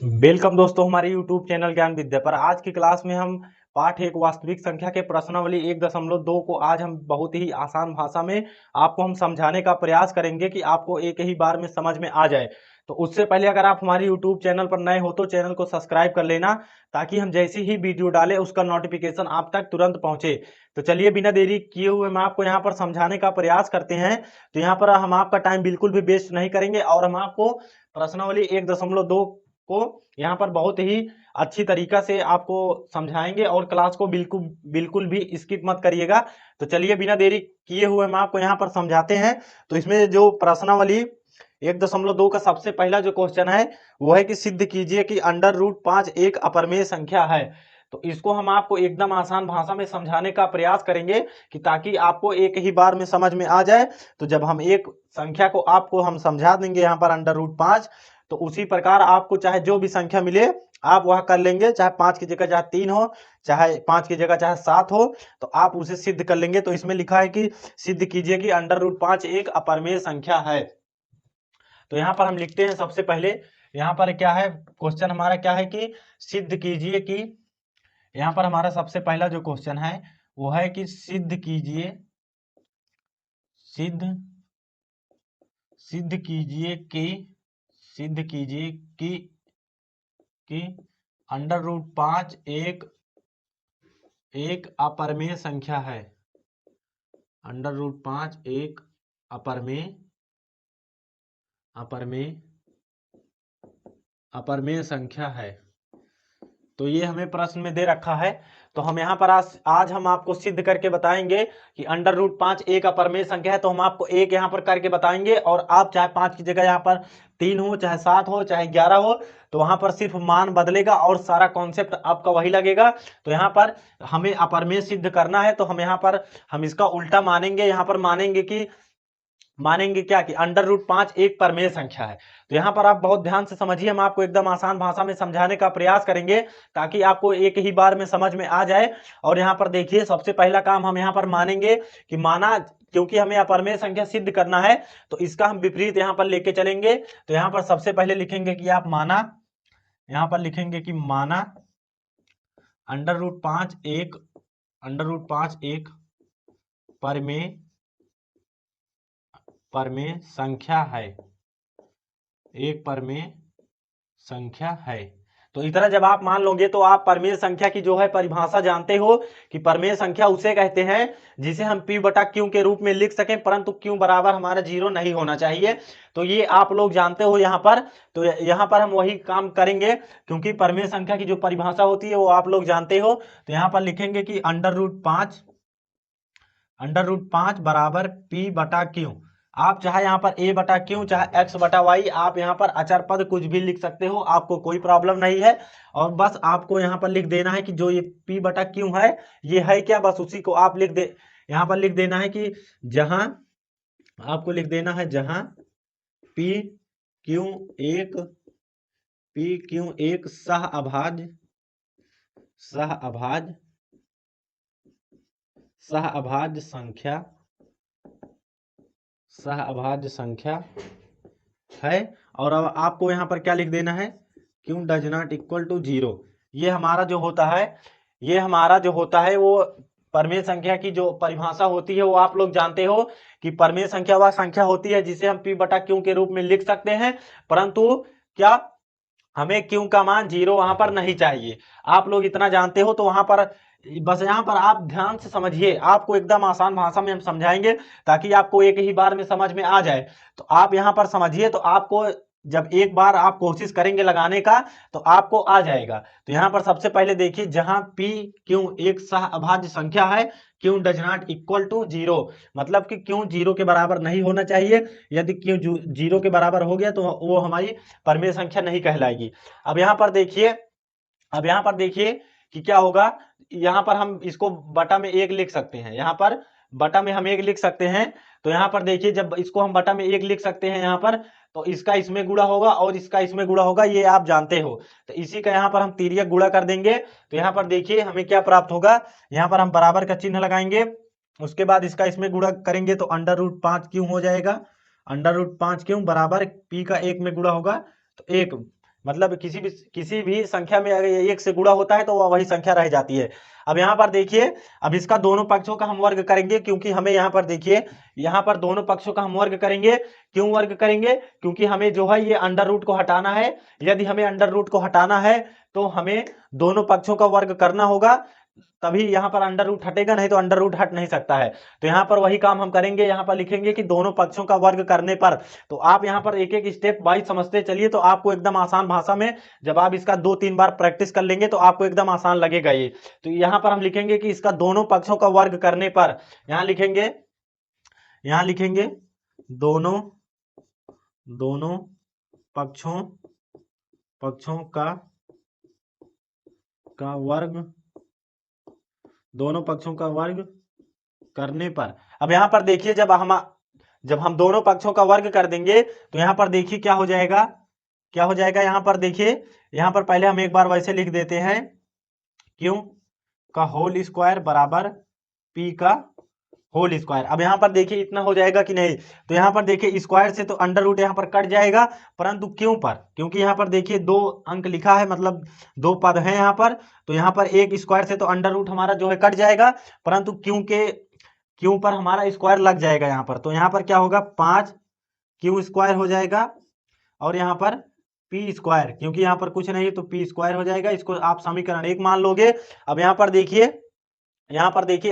Welcome दोस्तों हमारे YouTube channel ज्ञान विद्या पर। आज की क्लास में हम पाठ एक वास्तविक संख्या के प्रश्नावली 1.2 को आज हम बहुत ही आसान भाषा में आपको हम समझाने का प्रयास करेंगे कि आपको एक ही बार में समझ में आ जाए। तो उससे पहले अगर आप हमारे YouTube चैनल पर नए हो तो चैनल को सब्सक्राइब कर लेना, ताकि हम जैसे ही वीडियो डालें उसका नोटिफिकेशन आप तक तुरंत पहुंचे। तो चलिए बिना देरी किए हुए मैं आपको यहाँ पर समझाने का प्रयास करते हैं। तो यहाँ पर हम आपका टाइम बिल्कुल भी वेस्ट नहीं करेंगे और हम आपको प्रश्नावली 1.2 को यहाँ पर बहुत ही अच्छी तरीका से आपको समझाएंगे और क्लास को बिल्कुल बिल्कुल भी स्किप मत करिएगा। तो चलिए बिना देरी किए हुए हम आपको यहाँ पर समझाते हैं। तो इसमें जो प्रश्नावली 1.2 का सबसे पहला जो क्वेश्चन है वो है कि सिद्ध कीजिए कि √5 एक अपरिमेय संख्या है। तो इसको हम आपको एकदम आसान भाषा में समझाने का प्रयास करेंगे कि ताकि आपको एक ही बार में समझ में आ जाए। तो जब हम एक संख्या को आपको हम समझा देंगे यहाँ पर √5, तो उसी प्रकार आपको चाहे जो भी संख्या मिले आप वह कर लेंगे, चाहे 5 की जगह चाहे 3 हो, चाहे 5 की जगह चाहे 7 हो, तो आप उसे सिद्ध कर लेंगे। तो इसमें लिखा है कि सिद्ध कीजिए कि √5 एक अपरिमेय संख्या है। तो यहाँ पर हम लिखते हैं सबसे पहले, यहाँ पर क्या है क्वेश्चन हमारा क्या है कि सिद्ध कीजिए कि, यहाँ पर हमारा सबसे पहला जो क्वेश्चन है वो है कि सिद्ध कीजिए सिद्ध सिद्ध कीजिए कि सिद्ध कीजिए कि √5 एक अपरिमेय संख्या है। √5 एक अपरिमेय संख्या है। तो ये हमें प्रश्न में दे रखा है। तो हम यहाँ पर आज हम आपको सिद्ध करके बताएंगे कि √5 एक अपरिमेय संख्या है। तो हम आपको एक यहाँ पर करके बताएंगे और आप चाहे 5 की जगह यहाँ पर 3 हो, चाहे 7 हो, चाहे 11 हो, तो वहां पर सिर्फ मान बदलेगा और सारा कॉन्सेप्ट आपका वही लगेगा। तो यहाँ पर हमें अपरिमेय सिद्ध करना है, तो हम यहाँ पर हम इसका उल्टा मानेंगे। यहाँ पर मानेंगे क्या कि √5 एक परिमेय संख्या है। तो यहाँ पर आप बहुत ध्यान से समझिए, हम आपको एकदम आसान भाषा में समझाने का प्रयास करेंगे ताकि आपको एक ही बार में समझ में आ जाए। और यहाँ पर देखिए सबसे पहला काम हम यहाँ पर मानेंगे कि माना, क्योंकि हमें अपरिमेय संख्या सिद्ध करना है तो इसका हम विपरीत यहाँ पर लेके चलेंगे। तो यहाँ पर सबसे पहले लिखेंगे कि आप माना, यहाँ पर लिखेंगे कि माना √5 एक परिमेय संख्या है, एक परिमेय संख्या है। तो इतना जब आप मान लोगे तो आप परिमेय संख्या की जो है परिभाषा जानते हो कि परिमेय संख्या उसे कहते हैं जिसे हम P/Q के रूप में लिख सकें, परंतु Q बराबर हमारा 0 नहीं होना चाहिए। तो ये आप लोग जानते हो यहाँ पर। तो यहाँ पर हम वही काम करेंगे क्योंकि परिमेय संख्या की जो परिभाषा होती है वो आप लोग जानते हो। तो यहाँ पर लिखेंगे कि √5 बराबर P/Q। आप चाहे यहाँ पर A/Q चाहे X/Y, आप यहाँ पर अचर पद कुछ भी लिख सकते हो, आपको कोई प्रॉब्लम नहीं है। और बस आपको यहाँ पर लिख देना है कि जो ये P/Q है ये है क्या, बस उसी को आप यहाँ पर लिख देना है कि जहां आपको लिख देना है जहां PQ एक सहअभाज्य संख्या है। और अब आपको यहाँ पर क्या लिख देना है, Q does not equal to 0। ये हमारा जो होता है वो परिमेय संख्या की जो परिभाषा होती है वो आप लोग जानते हो कि परिमेय संख्या वह संख्या होती है जिसे हम P/Q के रूप में लिख सकते हैं, परंतु क्या हमें Q का मान 0 वहां पर नहीं चाहिए। आप लोग इतना जानते हो। तो वहां पर बस यहाँ पर आप ध्यान से समझिए, आपको एकदम आसान भाषा में हम समझाएंगे ताकि आपको एक ही बार में समझ में आ जाए। तो आप यहाँ पर समझिए, तो आपको जब एक बार आप कोशिश करेंगे लगाने का तो आपको आ जाएगा। तो यहाँ पर सबसे पहले देखिए, जहां PQ एक सहअभाज्य संख्या है, Q does not equal to 0, मतलब कि Q 0 के बराबर नहीं होना चाहिए। यदि Q 0 के बराबर हो गया तो वो हमारी परिमेय संख्या नहीं कहलाएगी। अब यहाँ पर देखिए कि क्या होगा। यहाँ पर हम इसको बटा में 1 लिख सकते हैं, यहाँ पर बटा में हम 1 लिख सकते हैं। तो यहाँ पर देखिए, जब इसको हम बटा में 1 लिख सकते हैं यहाँ पर, तो इसका इसमें गुणा होगा और इसका इसमें गुणा होगा, ये आप जानते हो। तो इसी का यहाँ पर हम तिर्यक गुणा कर देंगे। तो यहाँ पर देखिए हमें क्या प्राप्त होगा, यहाँ पर हम बराबर का चिन्ह लगाएंगे, उसके बाद इसका इसमें गुणा करेंगे तो √5Q हो जाएगा। √5Q बराबर P का 1 में गुणा होगा तो 1 मतलब किसी भी संख्या में अगर ये 1 से गुणा होता है तो वह वही संख्या रह जाती है। अब यहाँ पर देखिए, अब इसका दोनों पक्षों का हम वर्ग करेंगे, क्योंकि हमें यहाँ पर देखिए, यहाँ पर दोनों पक्षों का हम वर्ग करेंगे। क्यों वर्ग करेंगे? क्योंकि हमें जो है ये अंडर रूट को हटाना है। यदि हमें अंडर रूट को हटाना है तो हमें दोनों पक्षों का वर्ग करना होगा, तभी यहाँ पर अंडर रूट हटेगा, नहीं तो अंडर रूट हट नहीं सकता है। तो यहाँ पर वही काम हम करेंगे, यहाँ पर लिखेंगे कि दोनों पक्षों का वर्ग करने पर। तो आप यहाँ पर एक एक स्टेप वाइज समझते चलिए, तो आपको एकदम आसान भाषा में, जब आप इसका 2-3 बार प्रैक्टिस कर लेंगे तो आपको एकदम आसान लगेगा ये। तो यहाँ पर हम लिखेंगे कि इसका दोनों पक्षों का वर्ग करने पर, यहाँ लिखेंगे दोनों पक्षों का वर्ग, दोनों पक्षों का वर्ग करने पर। अब यहाँ पर देखिए, जब हम दोनों पक्षों का वर्ग कर देंगे तो यहाँ पर देखिए क्या हो जाएगा, यहाँ पर देखिए, यहाँ पर पहले हम एक बार वैसे लिख देते हैं, क्यों का होल स्क्वायर बराबर पी का होल स्क्वायर। अब यहाँ पर देखिए इतना हो जाएगा कि नहीं, तो यहाँ पर देखिए स्क्वायर से तो अंडर रूट यहाँ पर कट जाएगा, परंतु क्यों पर, क्योंकि यहाँ पर देखिए 2 अंक लिखा है, मतलब 2 पद हैं यहाँ पर, तो यहाँ पर एक स्क्वायर से तो अंडर रूट हमारा जो है कट जाएगा, परंतु क्यों पर हमारा स्क्वायर लग जाएगा यहाँ पर। तो यहाँ पर क्या होगा, 5 क्यू स्क्वायर हो जाएगा, और यहाँ पर पी स्क्वायर, क्योंकि यहाँ पर कुछ नहीं है तो पी स्क्वायर हो जाएगा। इसको आप समीकरण 1 मान लोगे। अब यहाँ पर देखिए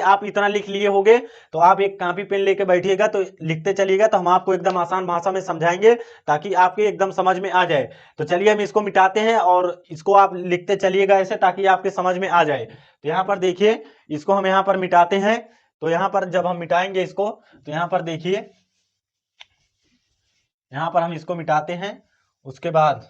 आप इतना लिख लिए होगे, तो आप एक कॉपी पेन लेके बैठिएगा तो लिखते चलिएगा, तो हम आपको एकदम आसान भाषा में समझाएंगे ताकि आपके एकदम समझ में आ जाए। तो चलिए हम इसको मिटाते हैं और इसको आप लिखते चलिएगा ऐसे, ताकि आपके समझ में आ जाए। तो यहाँ पर देखिए, इसको हम यहाँ पर मिटाते हैं। तो यहाँ पर जब हम मिटाएंगे इसको, तो यहाँ पर देखिए, यहाँ पर हम इसको मिटाते हैं। उसके बाद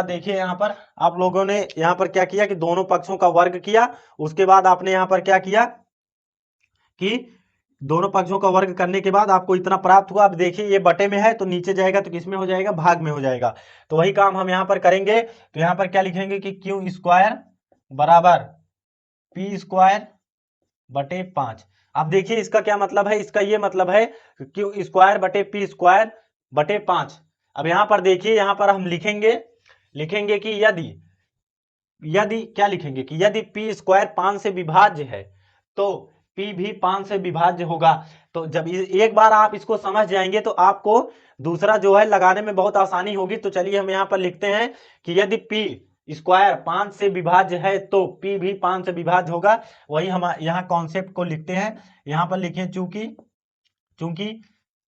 देखिए, यहाँ पर आप लोगों ने यहाँ पर क्या किया कि दोनों पक्षों का वर्ग किया। उसके बाद आपने यहाँ पर क्या किया कि दोनों पक्षों का वर्ग करने के बाद आपको इतना प्राप्त हुआ। अब देखिए ये बटे में है तो नीचे जाएगा तो किसमें हो जाएगा, भाग में हो जाएगा। तो वही काम हम यहाँ पर करेंगे। तो यहाँ पर क्या लिखेंगे कि क्यू स्क्वायर बराबर पी स्क्वायर बटे 5। अब देखिए इसका क्या मतलब है, इसका ये मतलब है क्यू स्क्वायर बटे पी स्क्वायर बटे 5। अब यहाँ पर देखिए, यहाँ पर हम लिखेंगे कि यदि क्या लिखेंगे कि यदि पी स्क्वायर 5 से विभाज्य है तो पी भी 5 से विभाज्य होगा। तो जब एक बार आप इसको समझ जाएंगे तो आपको दूसरा जो है लगाने में बहुत आसानी होगी। तो चलिए हम यहाँ पर लिखते हैं कि यदि पी स्क्वायर 5 से विभाज्य है तो पी भी 5 से विभाज्य होगा। वही हम यहाँ कॉन्सेप्ट को लिखते हैं, यहाँ पर लिखें चूंकि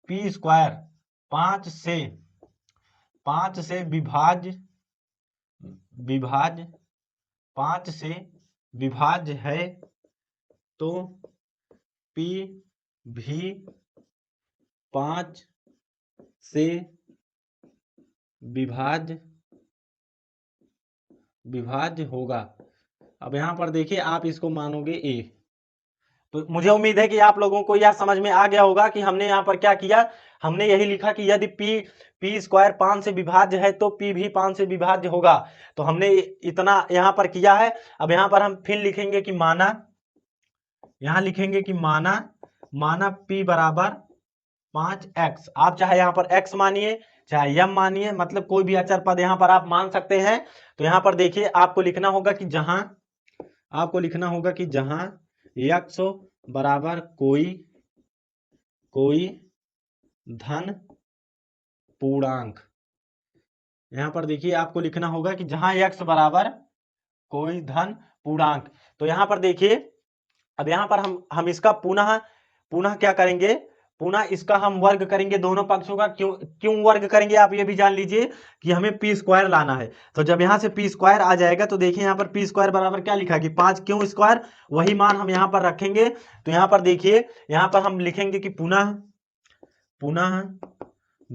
पी स्क्वायर 5 से विभाज्य है तो पी भी 5 से विभाज्य होगा। अब यहाँ पर देखिए आप इसको मानोगे ए। तो मुझे उम्मीद है कि आप लोगों को यह समझ में आ गया होगा कि हमने यहाँ पर क्या किया। हमने यही लिखा कि यदि पी स्क्वायर 5 से विभाज्य है तो पी भी 5 से विभाज्य होगा। तो हमने इतना यहाँ पर किया है। अब यहाँ पर हम फिर लिखेंगे कि माना पी बराबर 5x। आप चाहे यहाँ पर x मानिए चाहे m मानिए, मतलब कोई भी अचर पद यहाँ पर आप मान सकते हैं। तो यहाँ पर देखिए आपको लिखना होगा कि जहां x बराबर कोई धन पूर्णांक, यहाँ पर देखिए आपको लिखना होगा कि जहां x बराबर कोई धन पूर्णांक। तो यहाँ पर देखिए, अब यहाँ पर हम इसका पुनः क्या करेंगे, पुनः इसका हम वर्ग करेंगे दोनों पक्षों का। क्यों वर्ग करेंगे आप ये भी जान लीजिए कि हमें पी स्क्वायर लाना है। तो जब यहाँ से पी स्क्वायर आ जाएगा तो देखिए यहाँ पर पी स्क्वायर बराबर क्या लिखा कि 5 क्यू स्क्वायर, वही मान हम यहाँ पर रखेंगे। तो यहाँ पर देखिए, यहाँ पर हम लिखेंगे कि पुनः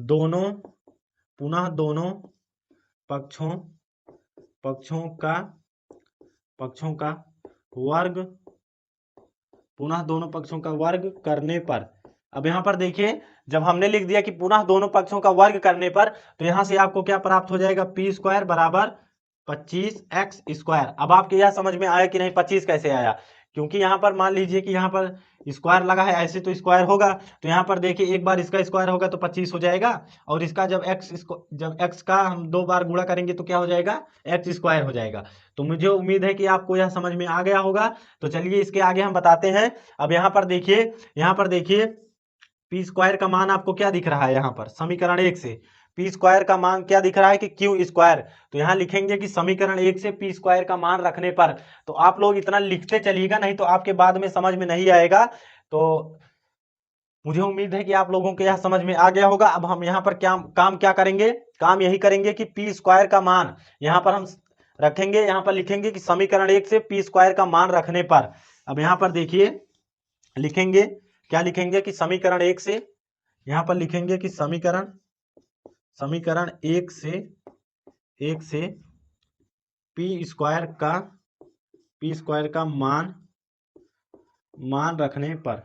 दोनों पक्षों का वर्ग करने पर। अब यहाँ पर देखिए, जब हमने लिख दिया कि पुनः दोनों पक्षों का वर्ग करने पर, तो यहाँ से आपको क्या प्राप्त हो जाएगा, पी स्क्वायर बराबर 25x स्क्वायर। अब आपके यह समझ में आया कि नहीं 25 कैसे आया, क्योंकि यहाँ पर मान लीजिए कि यहाँ पर स्क्वायर लगा है, ऐसे तो स्क्वायर होगा, तो यहाँ पर देखिए एक बार इसका स्क्वायर होगा तो 25 हो जाएगा, और इसका जब एक्स का हम 2 बार गुणा करेंगे तो क्या हो जाएगा, एक्स स्क्वायर हो जाएगा। तो मुझे उम्मीद है कि आपको यह समझ में आ गया होगा। तो चलिए इसके आगे हम बताते हैं। अब यहाँ पर देखिए पी स्क्वायर का मान आपको क्या दिख रहा है, यहाँ पर समीकरण 1 से पी स्क्वायर का मान क्या दिख रहा है कि क्यू स्क्वायर। तो यहाँ लिखेंगे कि समीकरण 1 से पी स्क्वायर का मान रखने पर, तो आप लोग इतना लिखते चलिएगा, नहीं तो आपके बाद में समझ में नहीं आएगा। तो मुझे उम्मीद है कि आप लोगों को यह समझ में आ गया होगा। अब हम यहाँ पर क्या करेंगे, काम यही करेंगे कि पी स्क्वायर का मान यहाँ पर हम रखेंगे, यहाँ पर लिखेंगे कि समीकरण 1 से पी स्क्वायर का मान रखने पर। अब यहाँ पर देखिए लिखेंगे, क्या लिखेंगे कि समीकरण 1 से, यहाँ पर लिखेंगे कि समीकरण 1 से पी स्क्वायर का मान रखने पर।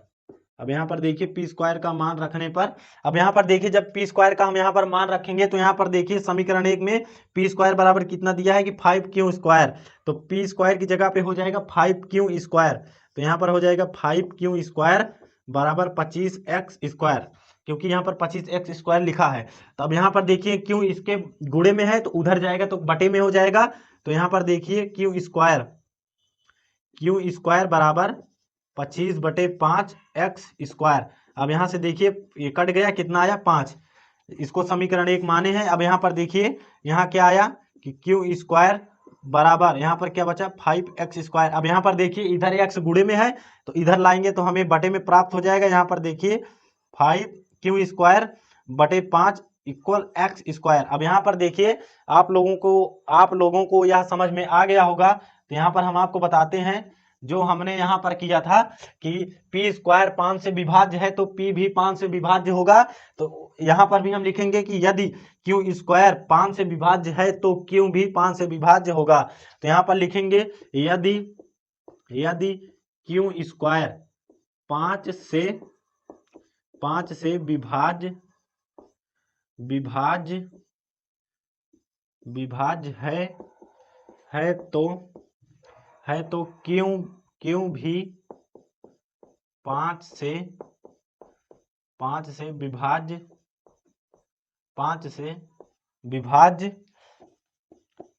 अब यहाँ पर देखिए पी स्क्वायर का मान रखने पर, अब यहाँ पर देखिए जब पी स्क्वायर का हम यहाँ पर मान रखेंगे तो यहाँ पर देखिए समीकरण 1 में पी स्क्वायर बराबर कितना दिया है कि 5q स्क्वायर, तो पी स्क्वायर की जगह पे हो जाएगा 5q स्क्वायर। तो यहाँ पर हो जाएगा 5q स्क्वायर बराबर 25x स्क्वायर, क्योंकि यहाँ पर 25x स्क्वायर लिखा है। तो अब यहाँ पर देखिए क्यों इसके गुणे में है तो उधर जाएगा तो बटे में हो जाएगा। तो यहाँ पर देखिए क्यू स्क्वायर बराबर 25/5x स्क्वायर। अब यहाँ से देखिए ये कट गया, कितना आया 5, इसको समीकरण 1 माने हैं। अब यहाँ पर देखिए यहाँ क्या आया कि क्यू स्क्वायर बराबर यहाँ पर क्या बचा 5x स्क्वायर। अब यहाँ पर देखिए इधर x गुणे में है तो इधर लाएंगे तो हमें बटे में प्राप्त हो जाएगा। यहाँ पर देखिए 5q स्क्वायर बटे 5 इक्वल एक्स स्क्वायर। अब यहाँ पर देखिए आप लोगों को यह समझ में आ गया होगा। तो यहाँ पर हम आपको बताते हैं जो हमने यहाँ पर किया था कि पी स्क्वायर 5 से विभाज्य है तो पी भी 5 से विभाज्य होगा। तो यहाँ पर भी हम लिखेंगे कि यदि क्यू स्क्वायर 5 से विभाज्य है तो क्यू भी 5 से विभाज्य होगा। तो यहाँ पर लिखेंगे यदि क्यू स्क्वायर 5 से विभाज्य है तो क्यों भी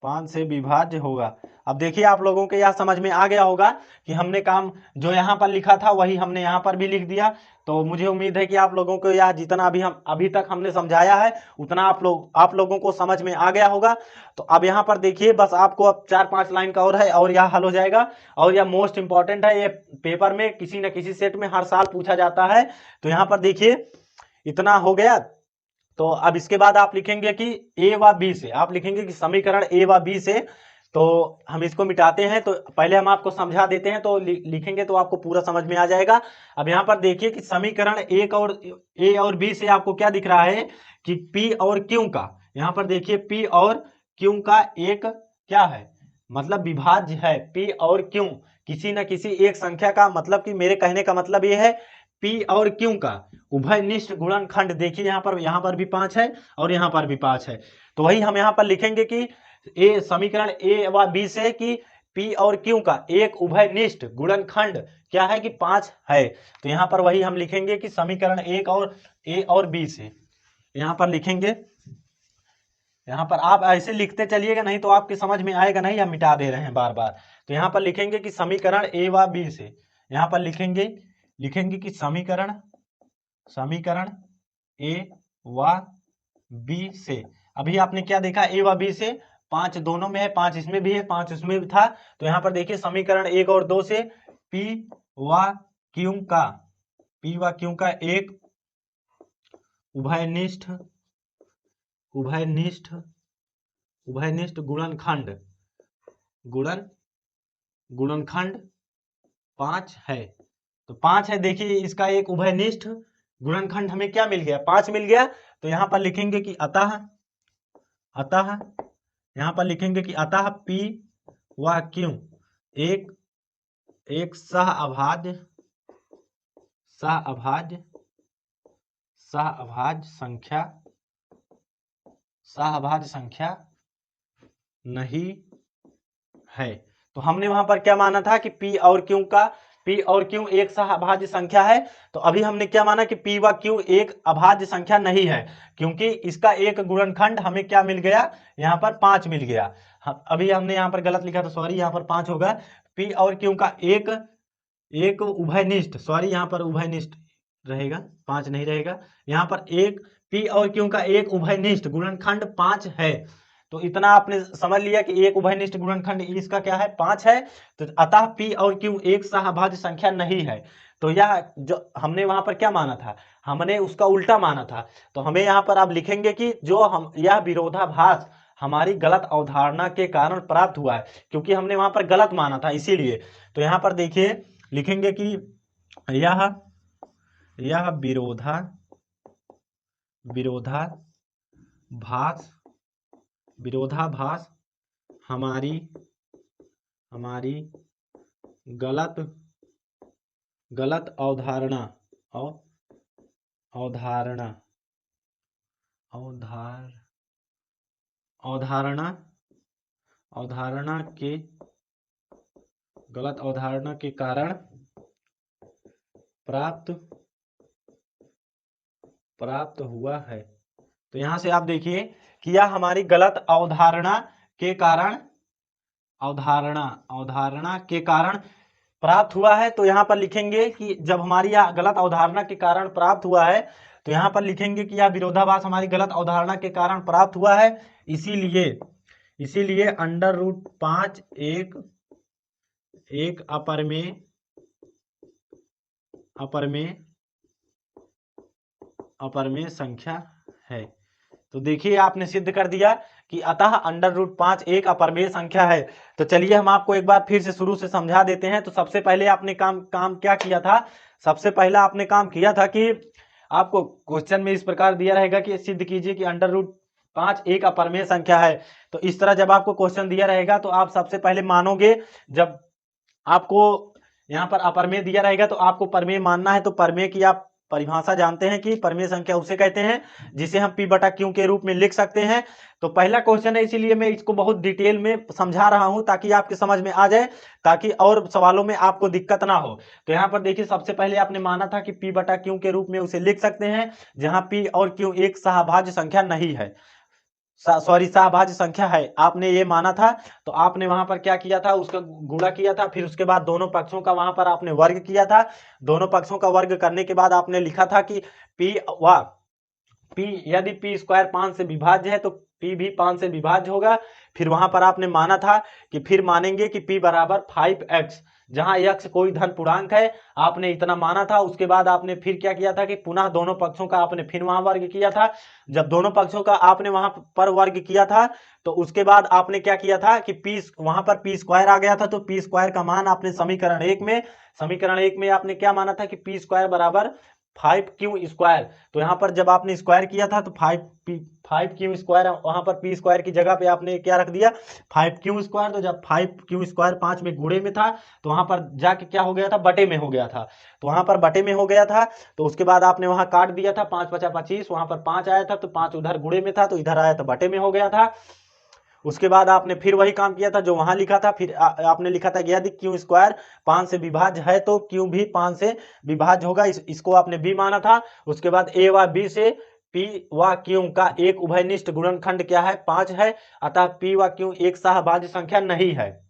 5 से विभाज्य होगा। अब देखिए आप लोगों के यह समझ में आ गया होगा कि हमने काम जो यहाँ पर लिखा था वही हमने यहाँ पर भी लिख दिया। तो मुझे उम्मीद है कि आप लोगों को यह जितना भी हम अभी तक हमने समझाया है उतना आप लोगों को समझ में आ गया होगा। तो अब यहाँ पर देखिए बस आपको अब 4-5 लाइन का और है और यह हल हो जाएगा। और यह मोस्ट इंपॉर्टेंट है, ये पेपर में किसी न किसी सेट में हर साल पूछा जाता है। तो यहाँ पर देखिए इतना हो गया। तो अब इसके बाद आप लिखेंगे कि ए व बी से, आप लिखेंगे कि समीकरण ए व बी से। तो हम इसको मिटाते हैं, तो पहले हम आपको समझा देते हैं, तो लिखेंगे तो आपको पूरा समझ में आ जाएगा। अब यहाँ पर देखिए कि समीकरण ए और बी से आपको क्या दिख रहा है कि पी और क्यू का, यहाँ पर देखिए पी और क्यू का एक क्या है, मतलब विभाज्य है। पी और क्यू किसी न किसी एक संख्या का, मतलब कि मेरे कहने का मतलब ये है पी और क्यू का उभयनिष्ठ गुणनखंड। देखिए यहाँ पर भी 5 है और यहाँ पर भी 5 है। तो वही हम यहाँ पर लिखेंगे कि समीकरण ए व बी से कि पी और क्यू का एक उभयनिष्ठ गुणनखंड क्या है कि 5 है। तो यहाँ पर वही हम लिखेंगे कि समीकरण ए और बी से यहाँ पर लिखेंगे। यहाँ पर आप ऐसे लिखते चलिएगा, नहीं तो आपकी समझ में आएगा नहीं, हम मिटा दे रहे हैं बार बार। तो यहाँ पर लिखेंगे कि समीकरण ए व बी से, यहाँ पर लिखेंगे कि समीकरण ए व बी से। अभी आपने क्या देखा, ए व बी से 5 दोनों में है, 5 इसमें भी है, 5 उसमें भी था। तो यहाँ पर देखिए समीकरण 1 और 2 से पी व क्यू का एक उभयनिष्ठ गुणनखंड 5 है। तो 5 है, देखिए इसका एक उभयनिष्ठ गुणनखंड हमें क्या मिल गया, 5 मिल गया। तो यहाँ पर लिखेंगे कि अतः यहाँ पर लिखेंगे कि अतः पी व क्यू एक सहअभाज्य संख्या नहीं है। तो हमने वहां पर क्या माना था कि P और Q एक सहअभाज्य संख्या है। तो अभी हमने क्या माना कि P व Q एक अभाज्य संख्या नहीं है, क्योंकि इसका एक गुणनखंड हमें क्या मिल गया, यहाँ पर 5 मिल गया। अभी हमने यहाँ पर गलत लिखा, तो सॉरी, यहाँ पर 5 होगा। P और Q का एक उभयनिष्ठ, सॉरी यहाँ पर उभयनिष्ठ रहेगा, 5 नहीं रहेगा। यहाँ पर एक P और Q का एक उभयनिष्ठ गुणनखंड 5 है। तो इतना आपने समझ लिया कि एक उभयनिष्ठ गुणनखंड इसका क्या है, 5 है। तो अतः P और Q एक सहअभाज्य संख्या नहीं है। तो यह जो हमने वहां पर क्या माना था, हमने उसका उल्टा माना था। तो हमें यहाँ पर आप लिखेंगे कि जो हम यह विरोधाभास हमारी गलत अवधारणा के कारण प्राप्त हुआ है, क्योंकि हमने वहां पर गलत माना था इसीलिए। तो यहाँ पर देखिए लिखेंगे कि यह विरोधाभास हमारी गलत अवधारणा के गलत अवधारणा के कारण प्राप्त हुआ है। तो यहां से आप देखिए कि यह हमारी गलत अवधारणा के कारण प्राप्त हुआ है। तो यहाँ पर लिखेंगे कि जब हमारी यह गलत अवधारणा के कारण प्राप्त हुआ है, तो यहाँ पर लिखेंगे कि यह विरोधाभास हमारी गलत अवधारणा के कारण प्राप्त हुआ है। इसीलिए अंडर रूट 5 एक अपरमेय संख्या है। तो देखिए आपने सिद्ध कर दिया कि अतः अंडर रूट 5 एक अपरमेय संख्या है। तो चलिए हम आपको एक बार फिर से शुरू से समझा देते हैं। तो सबसे पहले आपने काम क्या किया था, सबसे पहला आपने काम किया था कि आपको क्वेश्चन में इस प्रकार दिया रहेगा कि सिद्ध कीजिए कि अंडर रूट 5 एक अपरमेय संख्या है। तो इस तरह जब आपको क्वेश्चन दिया रहेगा तो आप सबसे पहले मानोगे। जब आपको यहाँ पर अपरमेय दिया रहेगा तो आपको परमेय मानना है। तो परमेय की आप परिभाषा जानते हैं कि परमेय संख्या उसे कहते हैं जिसे हम P बटा Q के रूप में लिख सकते हैं। तो पहला क्वेश्चन है, इसीलिए मैं इसको बहुत डिटेल में समझा रहा हूं ताकि आपके समझ में आ जाए, ताकि और सवालों में आपको दिक्कत ना हो। तो यहाँ पर देखिए सबसे पहले आपने माना था कि P बटा Q के रूप में उसे लिख सकते हैं जहां P और Q एक सहभाज्य संख्या नहीं है, सॉरी सहभाज्य संख्या है, आपने ये माना था। तो आपने वहां पर क्या किया था, उसका गुणा किया था, फिर उसके बाद दोनों पक्षों का वहां पर आपने वर्ग किया था। दोनों पक्षों का वर्ग करने के बाद आपने लिखा था कि P यदि P स्क्वायर 5 से विभाज्य है तो P भी 5 से विभाज्य होगा। फिर वहां पर आपने माना था कि फिर मानेंगे कि P बराबर 5x, जहां x कोई धन पूर्णांक है, आपने इतना माना था। उसके बाद आपने फिर क्या किया था कि पुनः दोनों पक्षों का आपने फिर वहां वर्ग किया था। जब दोनों पक्षों का आपने वहां पर वर्ग किया था तो उसके बाद आपने क्या किया था कि वहां पर P स्क्वायर आ गया था। तो P स्क्वायर का मान आपने समीकरण एक में आपने क्या माना था कि P स्क्वायर बराबर 5Q स्क्वायर। तो यहाँ पर जब आपने स्क्वायर किया था तो 5Q स्क्वायर, वहां पर P स्क्वायर की जगह पे आपने क्या रख दिया, 5Q स्क्वायर। तो जब 5Q स्क्वायर 5 में गुणे में था तो वहां पर जाके क्या हो गया था, बटे में हो गया था। तो वहां पर बटे में हो गया था। तो उसके बाद आपने वहां काट दिया था, 5 5 25, वहां पर 5 आया था तो 5 उधर गुणे में था तो इधर आया तो बटे में हो गया था। उसके बाद आपने फिर वही काम किया था जो वहां लिखा था। फिर आपने लिखा था कि यदि Q स्क्वायर 5 से विभाज्य है तो Q भी 5 से विभाज्य होगा, इसको आपने B माना था। उसके बाद A व B से P व Q का एक उभयनिष्ठ गुणनखंड क्या है, 5 है। अतः P व Q एक सहभाज्य संख्या नहीं है।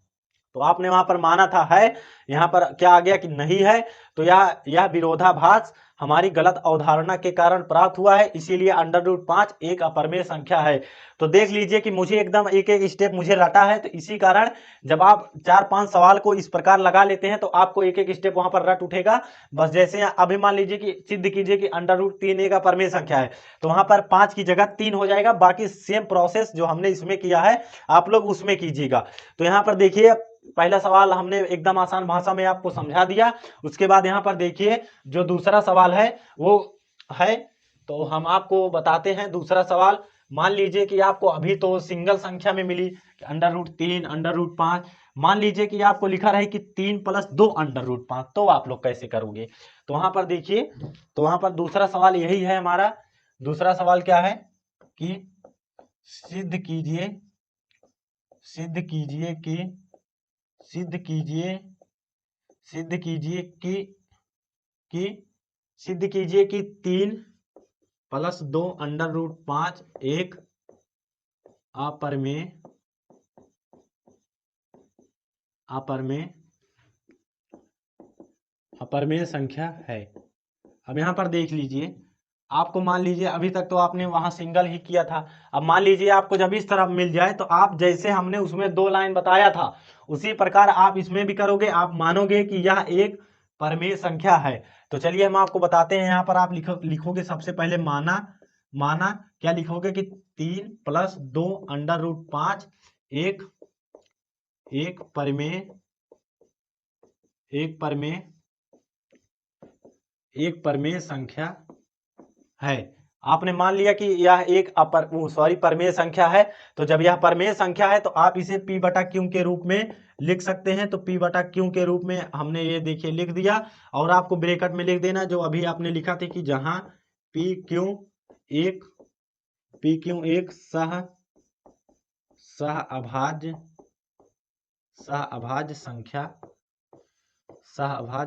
तो आपने वहां पर माना था है, यहाँ पर क्या आ गया कि नहीं है। तो यह विरोधाभास हमारी गलत अवधारणा के कारण प्राप्त हुआ है, इसीलिए अंडर रूट 5 एक अपरमेय संख्या है। तो देख लीजिए कि मुझे एकदम एक एक स्टेप मुझे रटा है। तो इसी कारण जब आप 4-5 सवाल को इस प्रकार लगा लेते हैं तो आपको एक एक स्टेप वहां पर रट उठेगा। बस जैसे अभी मान लीजिए कि सिद्ध कीजिए कि अंडर रूट 3 एक अपरमेय संख्या है, तो वहां पर 5 की जगह 3 हो जाएगा। बाकी सेम प्रोसेस जो हमने इसमें किया है आप लोग उसमें कीजिएगा। तो यहाँ पर देखिए पहला सवाल हमने एकदम आसान भाषा में आपको समझा दिया। उसके बाद यहाँ पर देखिए जो दूसरा सवाल है वो है, तो हम आपको बताते हैं दूसरा सवाल। मान लीजिए कि आपको अभी तो सिंगल संख्या में मिली अंडर रूट 3 अंडर रूट 5, मान लीजिए कि आपको लिखा रहे कि 3 + 2 अंडर रूट 5, तो आप लोग कैसे करोगे। तो वहां पर देखिए, तो वहां पर दूसरा सवाल यही है हमारा। दूसरा सवाल क्या है कि सिद्ध कीजिए कि सिद्ध कीजिए सिद्ध कीजिए कि सिद्ध कीजिए कि 3 + 2 √5 एक अपरमेय संख्या है। अब यहाँ पर देख लीजिए, आपको मान लीजिए अभी तक तो आपने वहां सिंगल ही किया था। अब मान लीजिए आपको जब इस तरफ मिल जाए तो आप जैसे हमने उसमें 2 लाइन बताया था उसी प्रकार आप इसमें भी करोगे, आप मानोगे कि यह एक परमेय संख्या है। तो चलिए हम आपको बताते हैं। यहाँ पर आप लिखोगे सबसे पहले माना क्या लिखोगे कि 3 + 2 √5 एक परमेय संख्या है। आपने मान लिया कि यह एक परमेय संख्या है। तो जब यह परमेय संख्या है तो आप इसे P/Q के रूप में लिख सकते हैं। तो P/Q के रूप में हमने ये देखिए लिख दिया, और आपको ब्रैकेट में लिख देना जो अभी आपने लिखा था कि जहां PQ एक सहअभाज्य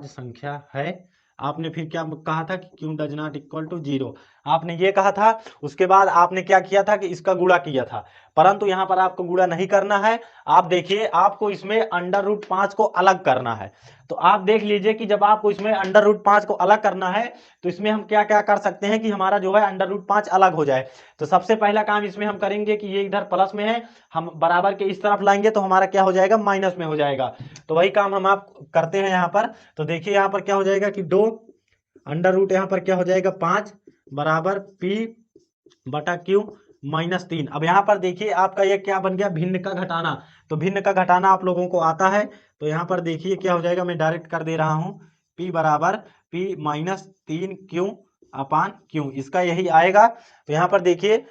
संख्या है। आपने फिर क्या कहा था कि Q does not equal to 0, आपने ये कहा था। उसके बाद आपने क्या किया था कि इसका गुणा किया था, परंतु यहाँ पर आपको गुणा नहीं करना है। आप देखिए आपको इसमें √5 को अलग करना है। तो आप देख लीजिए कि जब आपको इसमें √5 को अलग करना है तो इसमें हम क्या क्या कर सकते हैं कि हमारा जो है √5 अलग हो जाए। तो सबसे पहला काम इसमें हम करेंगे कि ये इधर प्लस में है, हम बराबर के इस तरफ लाएंगे तो हमारा क्या हो जाएगा, माइनस में हो जाएगा। तो वही काम हम आप करते हैं यहाँ पर। तो देखिए यहाँ पर क्या हो जाएगा कि 2 √ यहाँ पर क्या हो जाएगा 5 बराबर P/Q -3। अब यहाँ पर देखिए आपका ये क्या बन गया, भिन्न का घटाना। तो भिन्न का घटाना आप लोगों को आता है। तो यहाँ पर देखिए क्या हो जाएगा, मैं डायरेक्ट कर दे रहा हूँ, P बराबर P -3Q/Q, इसका यही आएगा। तो यहाँ पर देखिए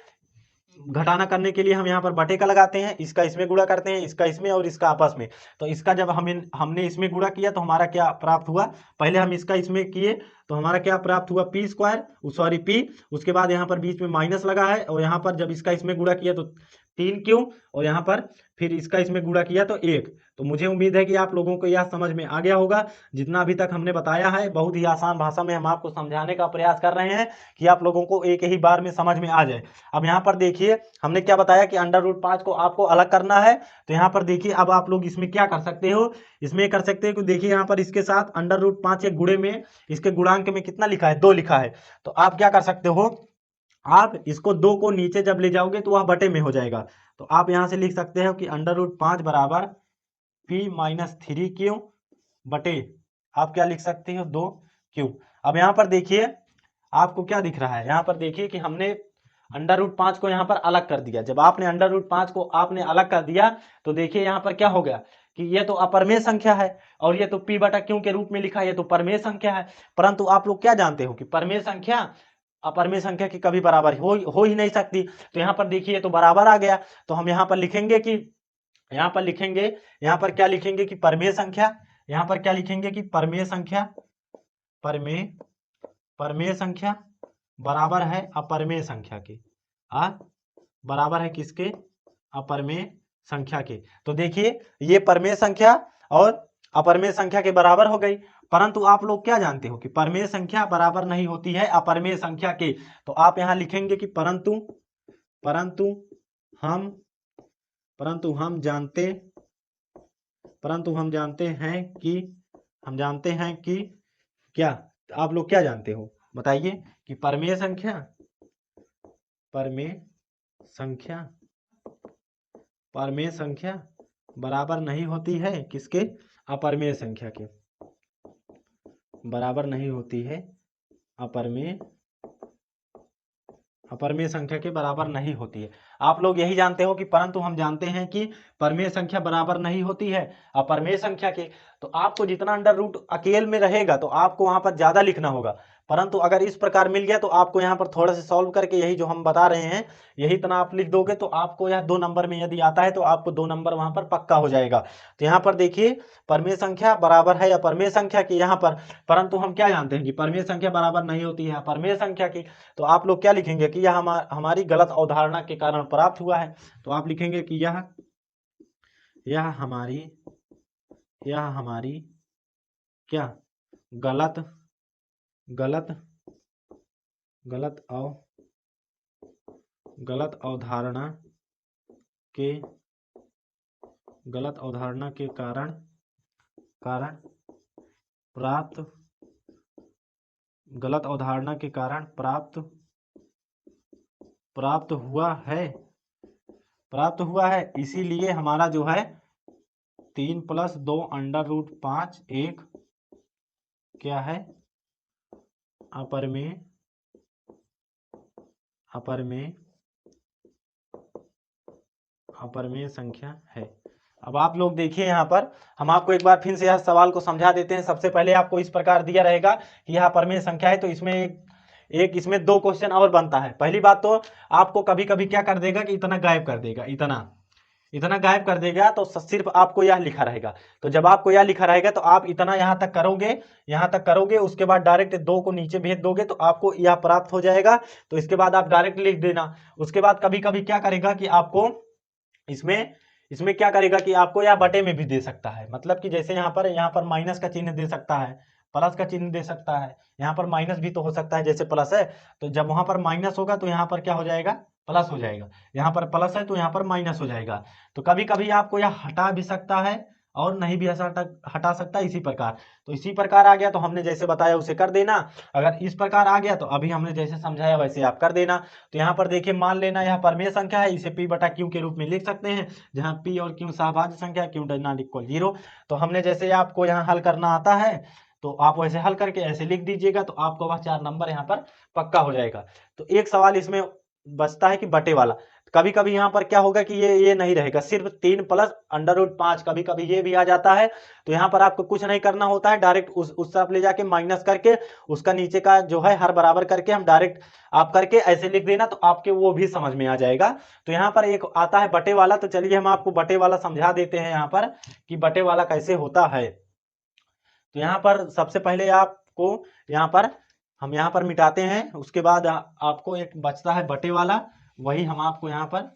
घटाना करने के लिए हम यहाँ पर बटे का लगाते हैं, इसका इसमें गुणा करते हैं, इसका इसमें और इसका आपस में। तो इसका जब हमने इसमें गुणा किया तो हमारा क्या प्राप्त हुआ, पहले हम इसका इसमें किए तो हमारा क्या प्राप्त हुआ P, उसके बाद यहाँ पर बीच में माइनस लगा है, और यहाँ पर जब इसका इसमें गुणा किया तो 3Q, और यहाँ पर फिर इसका इसमें गुणा किया तो 1। तो मुझे उम्मीद है कि आप लोगों को यह समझ में आ गया होगा। जितना अभी तक हमने बताया है बहुत ही आसान भाषा में हम आपको समझाने का प्रयास कर रहे हैं कि आप लोगों को एक ही बार में समझ में आ जाए। अब यहाँ पर देखिए हमने क्या बताया कि √5 को आपको अलग करना है। तो यहाँ पर देखिए अब आप लोग इसमें क्या कर सकते हो, इसमें कर सकते हो कि देखिए यहाँ पर इसके साथ √5 के गुणे में, इसके गुणांक में कितना लिखा है, 2 लिखा है। तो आप क्या कर सकते हो, आप इसको 2 को नीचे जब ले जाओगे तो वह बटे में हो जाएगा। तो आप यहाँ से लिख सकते हो कि √5 बराबर P -3Q बटे, आप क्या लिख सकते हो, 2Q। अब यहाँ पर देखिए आपको क्या दिख रहा है, यहाँ पर देखिए कि हमने √5 को यहाँ पर अलग कर दिया। जब आपने √5 को आपने अलग कर दिया तो देखिए यहाँ पर क्या हो गया कि ये तो अपरमेय संख्या है और ये तो P/Q के रूप में लिखा है, ये तो परमेय संख्या है। परंतु आप लोग क्या जानते हो कि परमेय संख्या अपरमेय संख्या की कभी बराबर हो ही नहीं सकती। तो यहाँ पर देखिए तो बराबर आ गया। तो हम यहाँ पर लिखेंगे कि यहाँ पर क्या लिखेंगे कि परमेय संख्या, यहाँ पर क्या लिखेंगे कि परमेय संख्या बराबर है अपरमेय संख्या के, बराबर है किसके, अपरमेय संख्या के। तो देखिए ये परमेय संख्या और अपरमेय संख्या के बराबर हो गई। परंतु आप लोग क्या जानते हो कि परमेय संख्या बराबर नहीं होती है अपरमेय संख्या के। तो आप यहाँ लिखेंगे कि परंतु हम जानते हैं कि क्या, आप लोग क्या जानते हो बताइए कि परमेय संख्या बराबर नहीं होती है किसके, अपरमेय संख्या के, बराबर नहीं होती है अपरमेय संख्या के बराबर नहीं होती है। आप लोग यही जानते हो कि परंतु हम जानते हैं कि परमेय संख्या बराबर नहीं होती है अपरमेय संख्या के। तो आपको जितना √ अकेले में रहेगा तो आपको वहां पर ज्यादा लिखना होगा। परंतु अगर इस प्रकार मिल गया तो आपको यहाँ पर थोड़ा सा सॉल्व करके यही जो हम बता रहे हैं यही इतना आप लिख दोगे तो आपको यह 2 नंबर में यदि आता है तो आपको 2 नंबर वहां पर पक्का हो जाएगा। तो यहाँ पर देखिए परमेय संख्या बराबर है अपरमेय संख्या की यहाँ पर, परंतु हम क्या जानते हैं कि परमेय संख्या बराबर नहीं होती है अपरमेय संख्या की। तो आप लोग क्या लिखेंगे कि यह हमारी गलत अवधारणा के कारण प्राप्त हुआ है। तो आप लिखेंगे कि यह हमारी यह हमारी क्या गलत गलत गलत अव गलत अवधारणा के कारण प्राप्त गलत अवधारणा के कारण प्राप्त हुआ है। इसीलिए हमारा जो है 3+2 √5 एक क्या है अपरिमेय संख्या है। अब आप लोग देखिए यहाँ पर हम आपको एक बार फिर से यह सवाल को समझा देते हैं। सबसे पहले आपको इस प्रकार दिया रहेगा कि यह अपरिमेय संख्या है, तो इसमें एक इसमें 2 क्वेश्चन और बनता है। पहली बात तो आपको कभी कभी क्या कर देगा कि इतना गायब कर देगा, इतना गायब कर देगा, तो सिर्फ आपको यह लिखा रहेगा। तो जब आपको यह लिखा रहेगा तो आप इतना यहां तक करोगे, उसके बाद डायरेक्ट 2 को नीचे भेज दोगे तो आपको यह प्राप्त हो जाएगा। तो इसके बाद आप डायरेक्ट लिख देना। उसके बाद कभी कभी क्या करेगा कि आपको इसमें क्या करेगा कि आपको यह बटे में भी दे सकता है। मतलब कि जैसे यहाँ पर माइनस का चिन्ह दे सकता है, प्लस का चिन्ह दे सकता है, यहाँ पर माइनस भी तो हो सकता है, जैसे प्लस है तो जब वहां पर माइनस होगा तो यहाँ पर क्या हो जाएगा, प्लस हो जाएगा। यहाँ पर प्लस है तो यहाँ पर माइनस हो जाएगा। तो कभी कभी आपको यह हटा भी सकता है और नहीं भी हटा सकता है, इसी प्रकार। तो इसी प्रकार आ गया तो हमने जैसे बताया उसे कर देना। अगर इस प्रकार आ गया तो अभी हमने जैसे समझाया वैसे आप कर देना। तो यहाँ पर देखिए मान लेना यह परिमेय संख्या है, इसे P/Q के रूप में लिख सकते हैं, जहाँ P और Q सहभाज्य संख्या, Q डज नॉट इक्वल 0। तो हमने जैसे आपको यहाँ हल करना आता है तो आप वैसे हल करके ऐसे लिख दीजिएगा, तो आपको वह 4 नंबर यहाँ पर पक्का हो जाएगा। तो एक सवाल इसमें बचता है कि बटे वाला। कभी कभी यहाँ पर क्या होगा कि ये नहीं रहेगा, सिर्फ 3+√5, कभी कभी ये भी आ जाता है। तो यहाँ पर आपको कुछ नहीं करना होता है, डायरेक्ट उस तरफ ले जाके माइनस करके उसका नीचे का जो है हर बराबर करके हम डायरेक्ट आप करके ऐसे लिख देना, तो आपके वो भी समझ में आ जाएगा। तो यहाँ पर एक आता है बटे वाला, तो चलिए हम आपको बटे वाला समझा देते हैं यहाँ पर कि बटे वाला कैसे होता है। तो यहाँ पर सबसे पहले आपको हम यहाँ पर मिटाते हैं, उसके बाद आपको एक बचता है बटे वाला, वही हम आपको यहाँ पर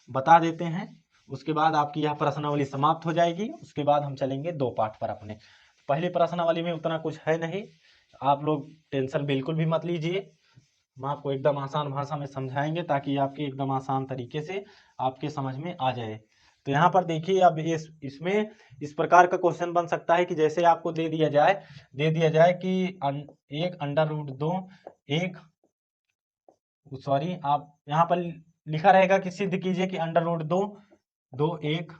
बता देते हैं। उसके बाद आपकी यह प्रश्नावली समाप्त हो जाएगी। उसके बाद हम चलेंगे 2 पाठ पर अपने। पहली प्रश्नावली में उतना कुछ है नहीं, आप लोग टेंशन बिल्कुल भी मत लीजिए। हम आपको एकदम आसान भाषा में समझाएंगे ताकि आपके एकदम आसान तरीके से आपके समझ में आ जाए। तो यहाँ पर देखिए अब इसमें इस प्रकार का क्वेश्चन बन सकता है कि जैसे आपको दे दिया जाए कि 1/√2 आप यहाँ पर लिखा रहेगा कि सिद्ध कीजिए कि √2 एक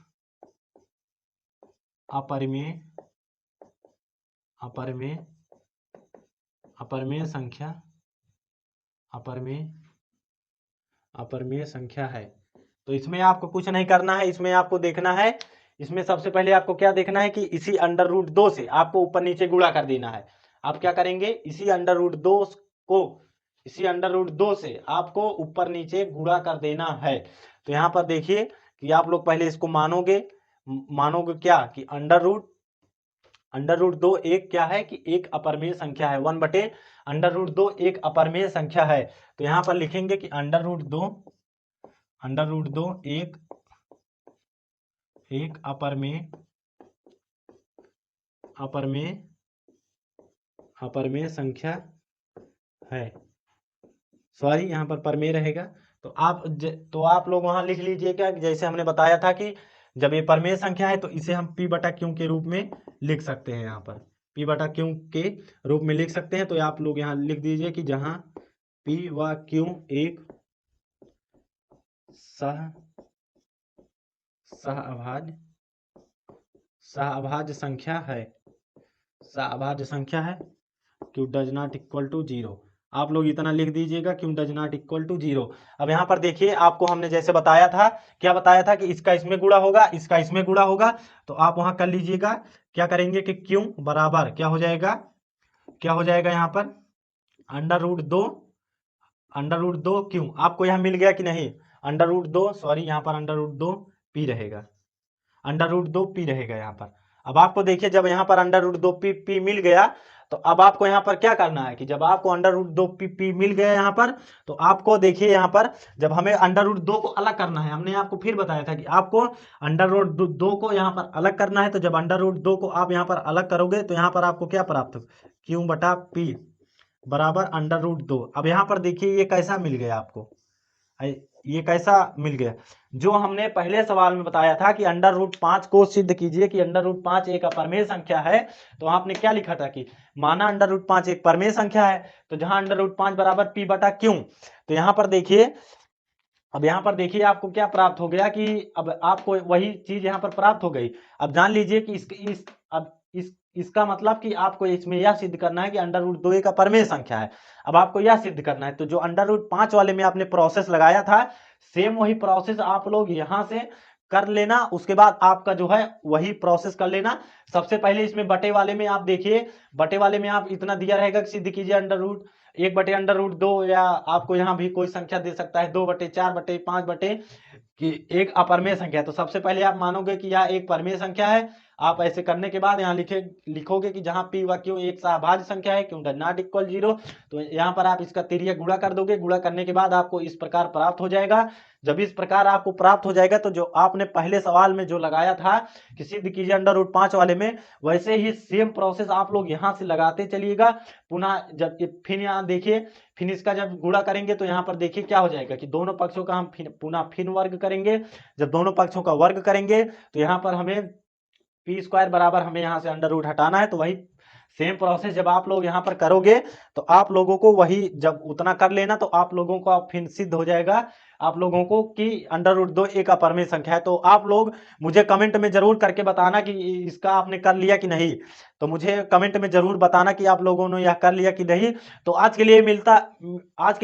अपरिमेय संख्या है। तो इसमें आपको कुछ नहीं करना है, इसमें आपको देखना है, इसमें सबसे पहले आपको क्या देखना है कि इसी √2 से आपको ऊपर नीचे गुणा कर देना है। आप क्या करेंगे, इसी √2 से आपको ऊपर नीचे गुणा कर देना है। तो यहाँ पर देखिए कि आप लोग पहले इसको मानोगे क्या कि √2 एक क्या है कि एक अपरिमेय संख्या है, 1/√2 एक अपरिमेय संख्या है। तो यहाँ पर लिखेंगे कि √2 एक अपरिमेय संख्या है। सॉरी, यहाँ पर परमेय रहेगा। तो आप लोग वहां लिख लीजिएगा, जैसे हमने बताया था कि जब ये परमेय संख्या है तो इसे हम P/Q के रूप में लिख सकते हैं। यहाँ पर P/Q के रूप में लिख सकते हैं। तो आप लोग यहाँ लिख दीजिए कि जहां P व Q एक सहअभाज्य संख्या है, Q does not equal to 0। आप लोग इतना लिख दीजिएगा, Q does not equal to 0। अब यहाँ पर देखिए आपको हमने जैसे बताया था, क्या बताया था कि इसका इसमें गुणा होगा, इसका इसमें गुणा होगा। तो आप वहां कर लीजिएगा, क्या करेंगे कि Q बराबर क्या हो जाएगा यहाँ पर √2 Q। आपको यहाँ मिल गया कि नहीं, √2 सॉरी, यहाँ पर √2 P रहेगा, √2 P रहेगा यहाँ पर। अब आपको देखिए जब यहाँ पर √2 P मिल गया, तो अब आपको यहाँ पर क्या करना है कि जब आपको अंडर रूट 2 पी मिल गया यहाँ पर, तो आपको देखिए यहाँ पर जब हमें अंडर रूट 2 को अलग करना है, हमने आपको फिर बताया था कि आपको अंडर रूट 2 को यहाँ पर अलग करना है। तो जब अंडर रूट 2 को आप यहाँ पर अलग करोगे तो यहाँ पर आपको क्या प्राप्त हो, क्यू बटा पी बराबर अंडर रूट 2। अब यहाँ पर देखिए ये कैसा मिल गया आपको, ये कैसा मिल गया, जो हमने पहले सवाल में बताया था कि अंडर रूट 5 को सिद्ध कीजिए कि अंडर रूट 5 एक अपरिमेय संख्या है। तो आपने क्या लिखा था कि माना अंडर रूट 5 एक परिमेय संख्या है, तो जहां अंडर रूट 5 बराबर पी बटा क्यू। तो यहाँ पर देखिए, अब यहाँ पर देखिए आपको क्या प्राप्त हो गया कि अब आपको वही चीज यहाँ पर प्राप्त हो गई। अब जान लीजिए कि इसका मतलब कि आपको इसमें यह सिद्ध करना है कि अंडर रूट 2 एक अपरिमेय संख्या है। अब आपको यह सिद्ध करना है, तो जो अंडर रूट 5 वाले में आपने प्रोसेस लगाया था, सेम वही प्रोसेस आप लोग यहां से कर लेना। उसके बाद आपका जो है वही प्रोसेस कर लेना। सबसे पहले इसमें बटे वाले में आप देखिए, बटे वाले में आप इतना दिया रहेगा कि सिद्ध कीजिए अंडर रूट 1 बटे अंडर रूट 2, या आपको यहाँ भी कोई संख्या दे सकता है 2 बटे 4 बटे 5 बटे कि एक अपरिमेय संख्या है। तो सबसे पहले आप मानोगे कि यह एक परिमेय संख्या है। आप ऐसे करने के बाद यहाँ लिखोगे कि जहां पी व क्यू एक सहभाज्य संख्या है, क्यू डज नॉट इक्वल 0, तो यहाँ पर आप इसका तिर्यक गुणा कर दोगे। गुणा करने के बाद आपको इस प्रकार प्राप्त हो जाएगा। जब इस प्रकार आपको प्राप्त हो जाएगा, तो जो आपने पहले सवाल में जो लगाया था कि सिद्ध कीजिए अंडर रूट 5 वाले में, वैसे ही सेम प्रोसेस आप लोग यहाँ से लगाते चलिएगा। पुनः जब फिर यहाँ देखिए, फिर इसका जब गुणा करेंगे तो यहाँ पर देखिए क्या हो जाएगा कि दोनों पक्षों का हम पुनः फिर वर्ग करेंगे। जब दोनों पक्षों का वर्ग करेंगे तो यहाँ पर हमें पी स्क्वायर बराबर हमें यहाँ से अंडर रूट हटाना है। तो वही सेम प्रोसेस जब आप लोग यहाँ पर करोगे तो आप लोगों को वही जब उतना कर लेना, तो आप लोगों को फिर सिद्ध हो जाएगा आप लोगों को कि अंडर रूट 2 एक अपरिमेय संख्या है। तो आप लोग मुझे कमेंट में जरूर करके बताना कि इसका आपने कर लिया कि नहीं। तो मुझे कमेंट में जरूर बताना कि आप लोगों ने यह कर लिया कि नहीं। तो आज के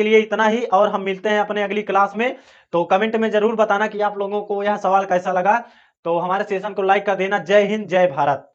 लिए इतना ही, और हम मिलते हैं अपने अगली क्लास में। तो कमेंट में जरूर बताना कि आप लोगों को यह सवाल कैसा लगा। तो हमारे सेशन को लाइक कर देना। जय हिंद, जय भारत।